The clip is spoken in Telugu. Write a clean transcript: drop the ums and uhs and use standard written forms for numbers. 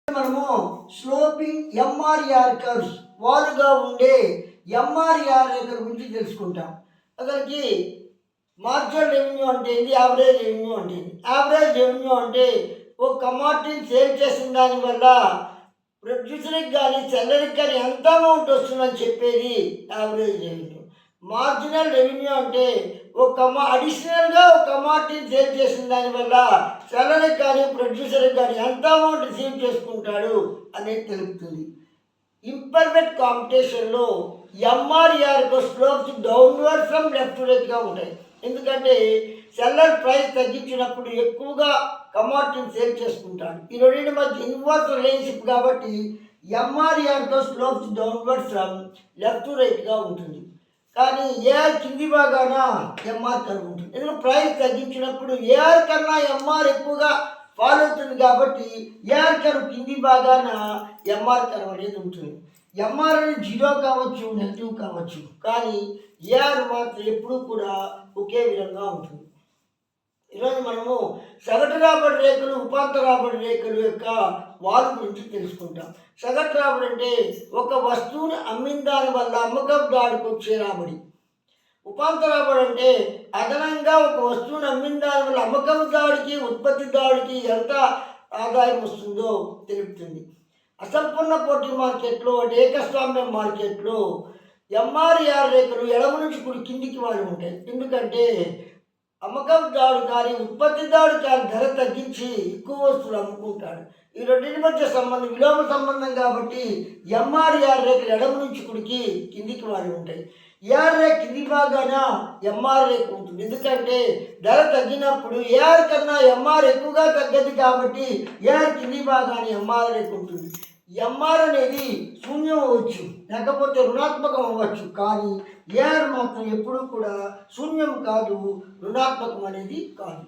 మనము స్లోపింగ్ ఎంఆర్ఆర్ కర్వ్స్ వాలుగా ఉండే ఎంఆర్ఆర్ రేఖల గురించి తెలుసుకుంటాం. అసలుకి మార్జినల్ రెవెన్యూ అంటే ఏంటి, యావరేజ్ రెవెన్యూ అంటే ఏంటి? యావరేజ్ రెవెన్యూ అంటే ఒక కమాడిటీని సేల్ చేసిన దానివల్ల ప్రొడ్యూసర్కి కానీ సెల్లర్కి కానీ ఎంత అమౌంట్ వస్తుందని చెప్పేది యావరేజ్ రెవెన్యూ. మార్జినల్ రెవెన్యూ అంటే ఒక అడిషనల్గా ఒక కమాడిటీని సేల్ చేసిన దానివల్ల సెల్లర్కి కానీ ప్రొడ్యూసర్కి కానీ ఎంత అమౌంట్ రిసీవ్ చేసుకుంటాడు అనేది తెలుపుతుంది. ఇంపర్ఫెక్ట్ కాంపిటీషన్లో MRR slopes downward from left to రైట్గా ఉంటాయి. ఎందుకంటే సెల్లర్ ప్రైస్ తగ్గించినప్పుడు ఎక్కువగా కమాడిటీని సేల్ చేసుకుంటాడు. ఈ రెండింటి మధ్య ఇన్వర్స్ రిలేషన్షిప్ కాబట్టి ఎంఆర్ఆర్తో slopes downward from left to రైట్గా ఉంటుంది. కానీ ఏఆర్ కింది బాగాన ఎంఆర్ కర్వ్ ఉంటుంది. ఎందుకంటే ప్రైస్ తగ్గించినప్పుడు ఏఆర్ కన్నా ఎంఆర్ ఎక్కువగా ఫాలో అవుతుంది కాబట్టి ఏఆర్ కర్వ్ కింది బాగాన ఎంఆర్ కర్వ్ అనేది ఉంటుంది. ఎంఆర్ అనేది 0 కావచ్చు, నెగిటివ్ కావచ్చు, కానీ ఏఆర్ మాత్రం ఎప్పుడూ కూడా ఒకే విధంగా ఉంటుంది. ఈరోజు మనము సగటు రాబడి రేఖలు, ఉపాంత రాబడి రేఖల యొక్క వాలు గురించి తెలుసుకుంటాం. సగటు రాబడి అంటే ఒక వస్తువుని అమ్మిన దాని వల్ల అమ్మకందారుడికి వచ్చే రాబడి. ఉపాంత రాబడి అంటే అదనంగా ఒక వస్తువుని అమ్మిన దాని వల్ల అమ్మకందారుడికి ఉత్పత్తిదారుడికి ఎంత ఆదాయం వస్తుందో తెలుపుతుంది. అసంపూర్ణ పోటీ మార్కెట్లో అంటే ఏకస్వామ్య మార్కెట్లో ఎంఆర్ఆర్ రేఖలు ఎడమ నుంచి కుడి కిందికి వాడి ఉంటాయి. ఎందుకంటే అమ్మకందారుడు కానీ ఉత్పత్తిదారుడు కానీ ధర తగ్గించి ఎక్కువ వస్తువులు అమ్ముకుంటాడు. ఈ రెండింటి మధ్య సంబంధం విలోమ సంబంధం కాబట్టి ఎంఆర్ఆర్ రేఖలు ఎడమ నుంచి కుడికి కిందికి వాడి ఉంటాయి. ఏఆర్ రేఖ కింది బాగాన ఎంఆర్ రేఖ ఉంటుంది. ఎందుకంటే ధర తగ్గినప్పుడు ఏఆర్ కన్నా ఎంఆర్ ఎక్కువగా తగ్గదు కాబట్టి ఏఆర్ కింది బాగానే ఎంఆర్ రేఖ ఉంటుంది. ఎంఆర్ అనేది శూన్యం అవ్వచ్చు, లేకపోతే రుణాత్మకం అవ్వచ్చు, కానీ ఏఆర్ మాత్రం ఎప్పుడూ కూడా శూన్యం కాదు, రుణాత్మకం అనేది కాదు.